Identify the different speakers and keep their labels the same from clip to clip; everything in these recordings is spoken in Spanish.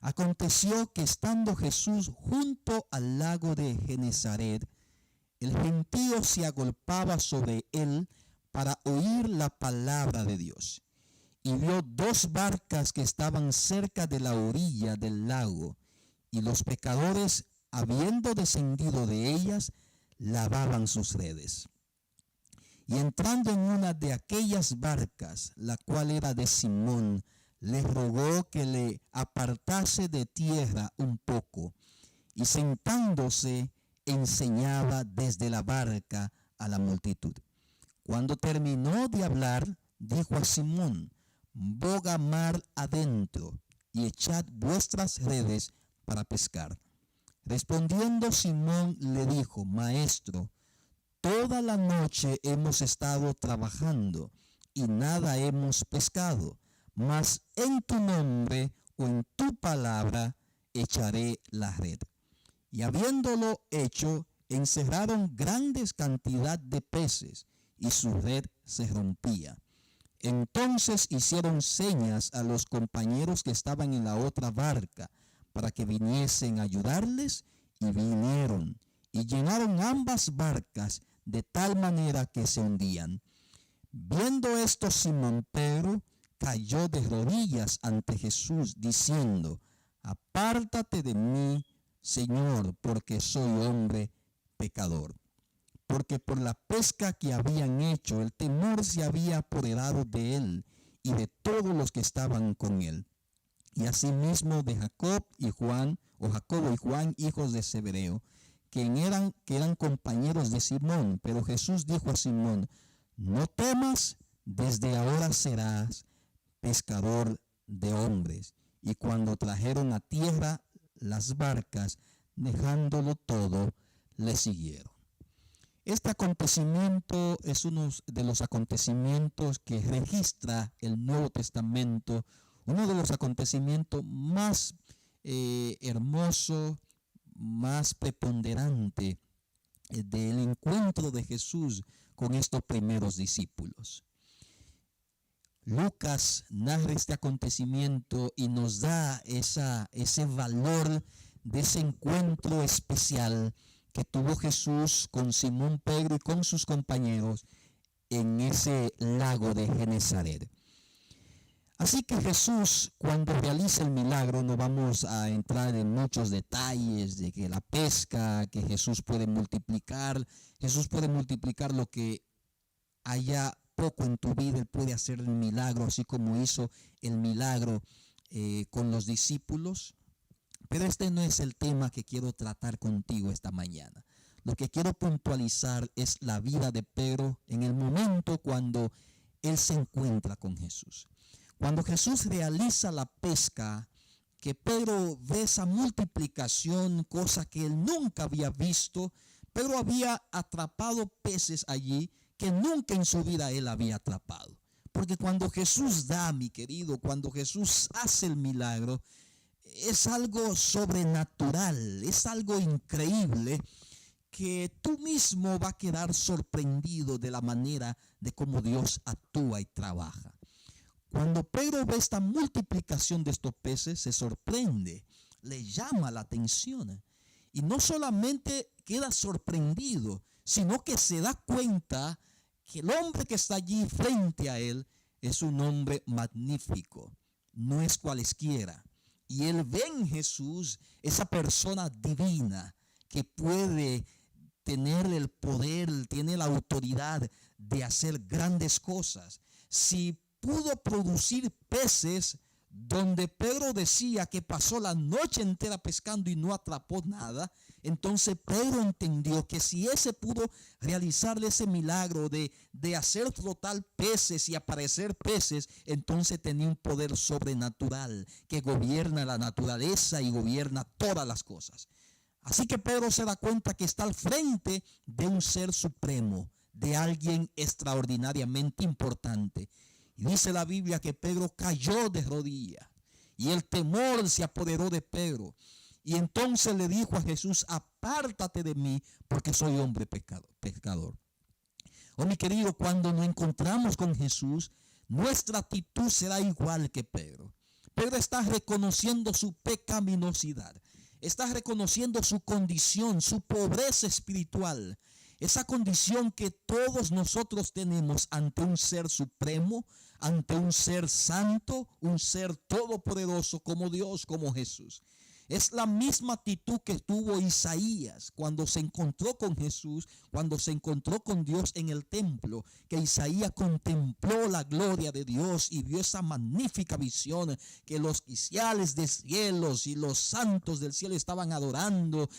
Speaker 1: Aconteció que estando Jesús junto al lago de Genesaret, el gentío se agolpaba sobre él para oír la palabra de Dios. Y vio dos barcas que estaban cerca de la orilla del lago, y los pescadores, habiendo descendido de ellas, lavaban sus redes. Y entrando en una de aquellas barcas, la cual era de Simón, le rogó que le apartase de tierra un poco, y sentándose enseñaba desde la barca a la multitud. Cuando terminó de hablar, dijo a Simón: boga mar adentro y echad vuestras redes para pescar. Respondiendo Simón le dijo: Maestro, toda la noche hemos estado trabajando y nada hemos pescado, mas en tu nombre o en tu palabra echaré la red. Y habiéndolo hecho, encerraron grandes cantidad de peces, y su red se rompía. Entonces hicieron señas a los compañeros que estaban en la otra barca, para que viniesen a ayudarles, y vinieron, y llenaron ambas barcas de tal manera que se hundían. Viendo esto, Simón Pedro cayó de rodillas ante Jesús, diciendo: apártate de mí, Señor, porque soy hombre pecador. Porque por la pesca que habían hecho, el temor se había apoderado de él y de todos los que estaban con él. Y asimismo de Jacobo y Juan, hijos de Zebedeo, que eran compañeros de Simón. Pero Jesús dijo a Simón: no temas, desde ahora serás pescador de hombres. Y cuando trajeron a tierra las barcas, dejándolo todo, le siguieron. Este acontecimiento es uno de los acontecimientos que registra el Nuevo Testamento, uno de los acontecimientos más hermoso, más preponderante del encuentro de Jesús con estos primeros discípulos. Lucas narra este acontecimiento y nos da ese valor de ese encuentro especial que tuvo Jesús con Simón Pedro y con sus compañeros en ese lago de Genesaret. Así que Jesús, cuando realiza el milagro, no vamos a entrar en muchos detalles de que la pesca, que Jesús puede multiplicar lo que haya poco en tu vida. Él puede hacer el milagro, así como hizo el milagro con los discípulos. Pero este no es el tema que quiero tratar contigo esta mañana. Lo que quiero puntualizar es la vida de Pedro en el momento cuando él se encuentra con Jesús. Cuando Jesús realiza la pesca, que Pedro ve esa multiplicación, cosa que él nunca había visto. Pedro había atrapado peces allí que nunca en su vida él había atrapado. Porque cuando Jesús da, mi querido, cuando Jesús hace el milagro, es algo sobrenatural, es algo increíble, que tú mismo vas a quedar sorprendido de la manera de cómo Dios actúa y trabaja. Cuando Pedro ve esta multiplicación de estos peces, se sorprende, le llama la atención. Y no solamente queda sorprendido, sino que se da cuenta que el hombre que está allí frente a él es un hombre magnífico, no es cualesquiera. Y él ve en Jesús esa persona divina que puede tener el poder, tiene la autoridad de hacer grandes cosas. Si pudo producir peces donde Pedro decía que pasó la noche entera pescando y no atrapó nada, entonces Pedro entendió que si ese pudo realizarle ese milagro de hacer flotar peces y aparecer peces, entonces tenía un poder sobrenatural que gobierna la naturaleza y gobierna todas las cosas. Así que Pedro se da cuenta que está al frente de un ser supremo, de alguien extraordinariamente importante. Y dice la Biblia que Pedro cayó de rodillas y el temor se apoderó de Pedro. Y entonces le dijo a Jesús: apártate de mí, porque soy hombre pecador. Oh, mi querido, cuando nos encontramos con Jesús, nuestra actitud será igual que Pedro. Pedro está reconociendo su pecaminosidad, está reconociendo su condición, su pobreza espiritual, esa condición que todos nosotros tenemos ante un ser supremo, ante un ser santo, un ser todopoderoso como Dios, como Jesús. Es la misma actitud que tuvo Isaías cuando se encontró con Jesús, cuando se encontró con Dios en el templo, que Isaías contempló la gloria de Dios y vio esa magnífica visión que los quiciales de cielos y los santos del cielo estaban adorando.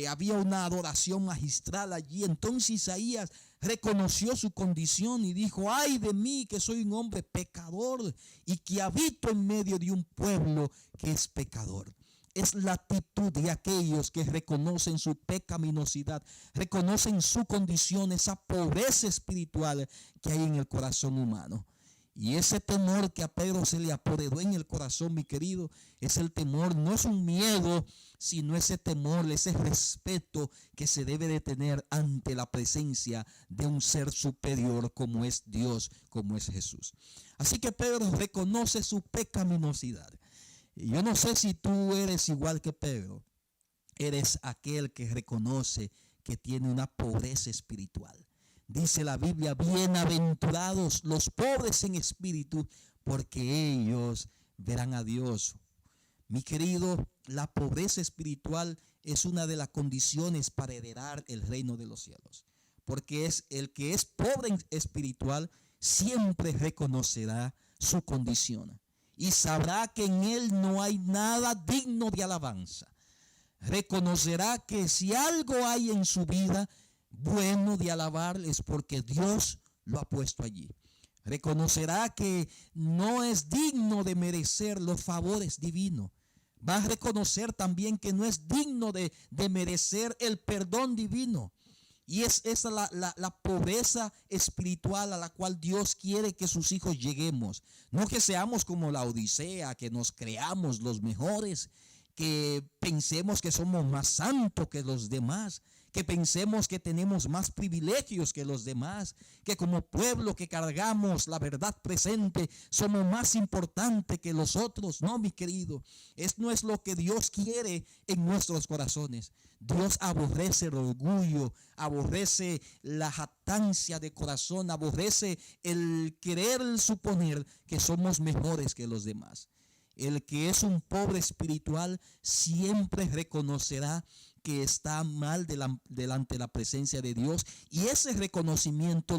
Speaker 1: Había una adoración magistral allí. Entonces Isaías reconoció su condición y dijo: ay de mí, que soy un hombre pecador y que habito en medio de un pueblo que es pecador. Es la actitud de aquellos que reconocen su pecaminosidad, reconocen su condición, esa pobreza espiritual que hay en el corazón humano. Y ese temor que a Pedro se le apoderó en el corazón, mi querido, es el temor, no es un miedo, sino ese temor, ese respeto que se debe de tener ante la presencia de un ser superior como es Dios, como es Jesús. Así que Pedro reconoce su pecaminosidad. Yo no sé si tú eres igual que Pedro, eres aquel que reconoce que tiene una pobreza espiritual. Dice la Biblia: bienaventurados los pobres en espíritu, porque ellos verán a Dios. Mi querido, la pobreza espiritual es una de las condiciones para heredar el reino de los cielos. Porque es el que es pobre espiritual siempre reconocerá su condición y sabrá que en él no hay nada digno de alabanza. Reconocerá que si algo hay en su vida bueno de alabar, es porque Dios lo ha puesto allí. Reconocerá que no es digno de merecer los favores divinos. Va a reconocer también que no es digno de merecer el perdón divino. Y es esa la pobreza espiritual a la cual Dios quiere que sus hijos lleguemos. No que seamos como la Odisea, que nos creamos los mejores, que pensemos que somos más santos que los demás, que pensemos que tenemos más privilegios que los demás, que como pueblo que cargamos la verdad presente somos más importantes que los otros. No, mi querido, esto no es lo que Dios quiere en nuestros corazones. Dios aborrece el orgullo, aborrece la jactancia de corazón, aborrece el querer suponer que somos mejores que los demás. El que es un pobre espiritual siempre reconocerá que está mal delante de la presencia de Dios, y ese reconocimiento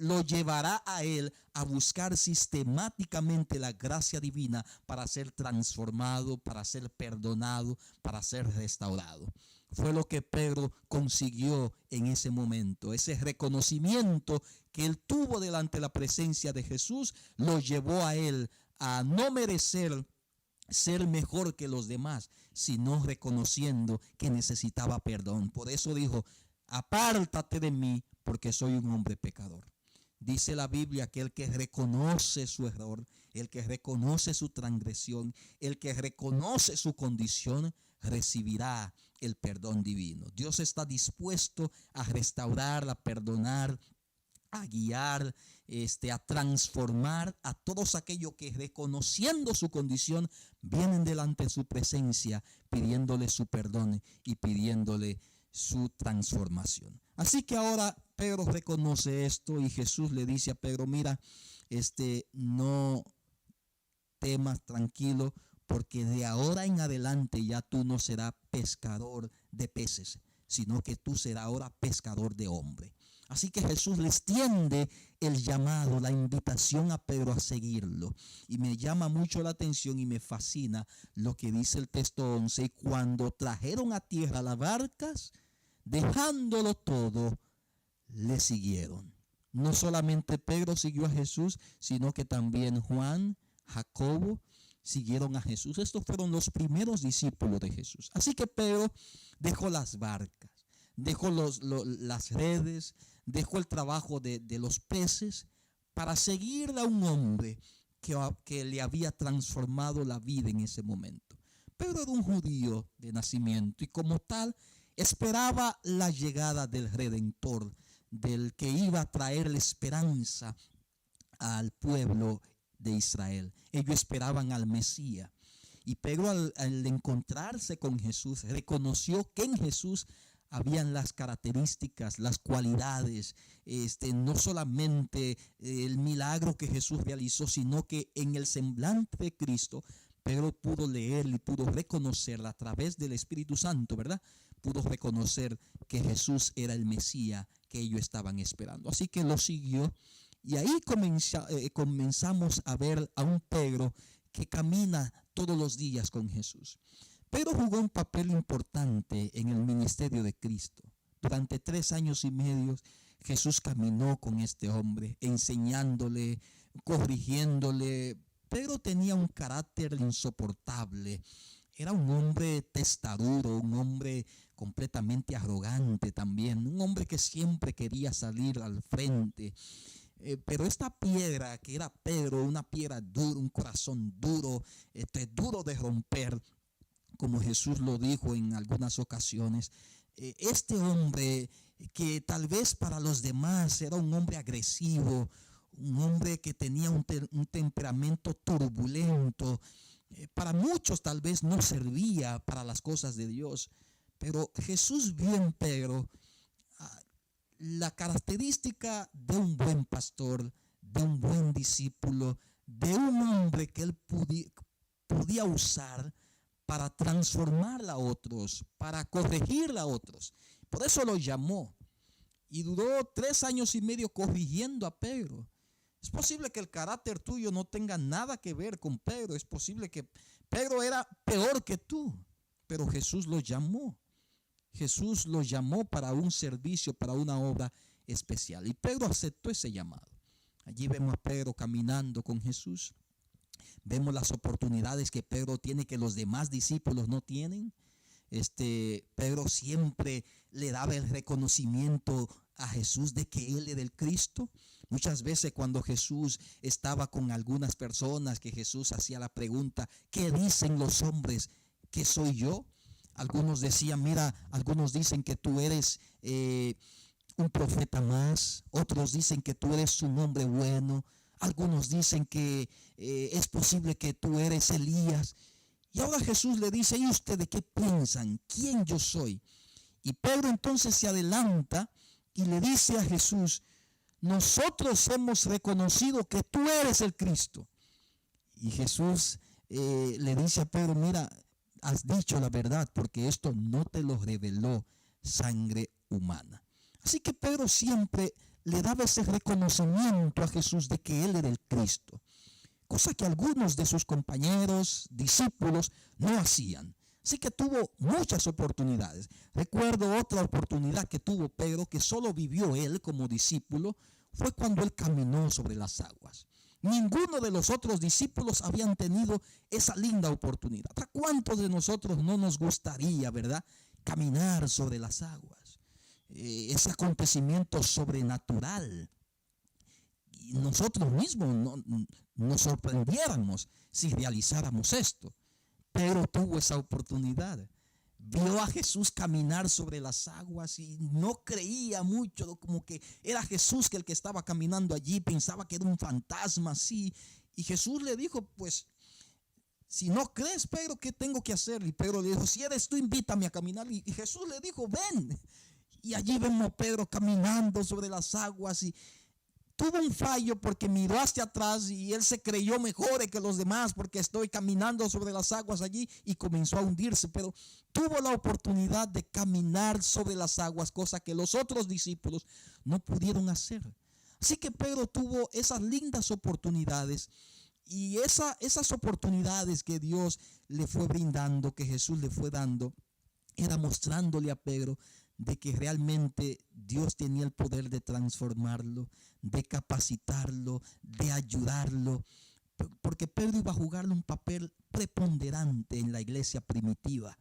Speaker 1: lo llevará a él a buscar sistemáticamente la gracia divina para ser transformado, para ser perdonado, para ser restaurado. Fue lo que Pedro consiguió en ese momento. Ese reconocimiento que él tuvo delante de la presencia de Jesús lo llevó a él a no merecer ser mejor que los demás, sino reconociendo que necesitaba perdón. Por eso dijo: apártate de mí, porque soy un hombre pecador. Dice la Biblia que el que reconoce su error, el que reconoce su transgresión, el que reconoce su condición, recibirá el perdón divino. Dios está dispuesto a restaurar, a perdonar, a guiar, a transformar a todos aquellos que, reconociendo su condición, vienen delante de su presencia pidiéndole su perdón y pidiéndole su transformación. Así que ahora Pedro reconoce esto y Jesús le dice a Pedro: mira, no temas, tranquilo, porque de ahora en adelante ya tú no serás pescador de peces, sino que tú serás ahora pescador de hombres. Así que Jesús le extiende el llamado, la invitación a Pedro a seguirlo. Y me llama mucho la atención y me fascina lo que dice el texto 11. Y cuando trajeron a tierra las barcas, dejándolo todo, le siguieron. No solamente Pedro siguió a Jesús, sino que también Juan, Jacobo siguieron a Jesús. Estos fueron los primeros discípulos de Jesús. Así que Pedro dejó las barcas, dejó las redes, dejó el trabajo de los peces para seguir a un hombre que le había transformado la vida en ese momento. Pedro era un judío de nacimiento y como tal esperaba la llegada del Redentor, del que iba a traer la esperanza al pueblo de Israel. Ellos esperaban al Mesías. Y Pedro al encontrarse con Jesús, reconoció que en Jesús habían las características, las cualidades, no solamente el milagro que Jesús realizó, sino que en el semblante de Cristo, Pedro pudo leer y pudo reconocerla a través del Espíritu Santo, ¿verdad? Pudo reconocer que Jesús era el Mesías que ellos estaban esperando. Así que lo siguió y ahí comenzamos a ver a un Pedro que camina todos los días con Jesús. Pedro jugó un papel importante en el ministerio de Cristo. Durante 3 años y medio Jesús caminó con este hombre, enseñándole, corrigiéndole. Pedro tenía un carácter insoportable. Era un hombre testarudo, un hombre completamente arrogante también, un hombre que siempre quería salir al frente. Pero esta piedra que era Pedro, una piedra dura, un corazón duro, duro de romper, como Jesús lo dijo en algunas ocasiones, este hombre que tal vez para los demás era un hombre agresivo, un hombre que tenía un temperamento turbulento, para muchos tal vez no servía para las cosas de Dios, pero Jesús vio en Pedro la característica de un buen pastor, de un buen discípulo, de un hombre que él podía usar para transformar a otros, para corregir a otros. Por eso lo llamó y duró 3 años y medio corrigiendo a Pedro. Es posible que el carácter tuyo no tenga nada que ver con Pedro. Es posible que Pedro era peor que tú, pero Jesús lo llamó. Jesús lo llamó para un servicio, para una obra especial. Y Pedro aceptó ese llamado. Allí vemos a Pedro caminando con Jesús. Vemos las oportunidades que Pedro tiene que los demás discípulos no tienen. Pedro siempre le daba el reconocimiento a Jesús de que él era el Cristo. Muchas veces cuando Jesús estaba con algunas personas, que Jesús hacía la pregunta, ¿qué dicen los hombres que soy yo? Algunos decían, mira, algunos dicen que tú eres un profeta más, otros dicen que tú eres un hombre bueno, algunos dicen que es posible que tú eres Elías. Y ahora Jesús le dice, ¿y ustedes qué piensan? ¿Quién yo soy? Y Pedro entonces se adelanta y le dice a Jesús, nosotros hemos reconocido que tú eres el Cristo. Y Jesús le dice a Pedro, mira, has dicho la verdad, porque esto no te lo reveló sangre humana. Así que Pedro siempre le daba ese reconocimiento a Jesús de que él era el Cristo, cosa que algunos de sus compañeros, discípulos, no hacían. Así que tuvo muchas oportunidades. Recuerdo otra oportunidad que tuvo Pedro, que solo vivió él como discípulo, fue cuando él caminó sobre las aguas. Ninguno de los otros discípulos habían tenido esa linda oportunidad. ¿A cuántos de nosotros no nos gustaría, verdad, caminar sobre las aguas? Ese acontecimiento sobrenatural. Y nosotros mismos nos sorprendiéramos si realizáramos esto. Pedro tuvo esa oportunidad. Vio a Jesús caminar sobre las aguas y no creía mucho, como que era Jesús que el que estaba caminando allí, pensaba que era un fantasma así. Y Jesús le dijo, pues, si no crees, Pedro, ¿qué tengo que hacer? Y Pedro le dijo, si eres tú, invítame a caminar. Y Jesús le dijo, ven. Y allí vemos a Pedro caminando sobre las aguas y tuvo un fallo porque miró hacia atrás y él se creyó mejor que los demás porque estoy caminando sobre las aguas allí y comenzó a hundirse, pero tuvo la oportunidad de caminar sobre las aguas, cosa que los otros discípulos no pudieron hacer. Así que Pedro tuvo esas lindas oportunidades y esas oportunidades que Dios le fue brindando, que Jesús le fue dando, era mostrándole a Pedro de que realmente Dios tenía el poder de transformarlo, de capacitarlo, de ayudarlo, porque Pedro iba a jugarle un papel preponderante en la iglesia primitiva.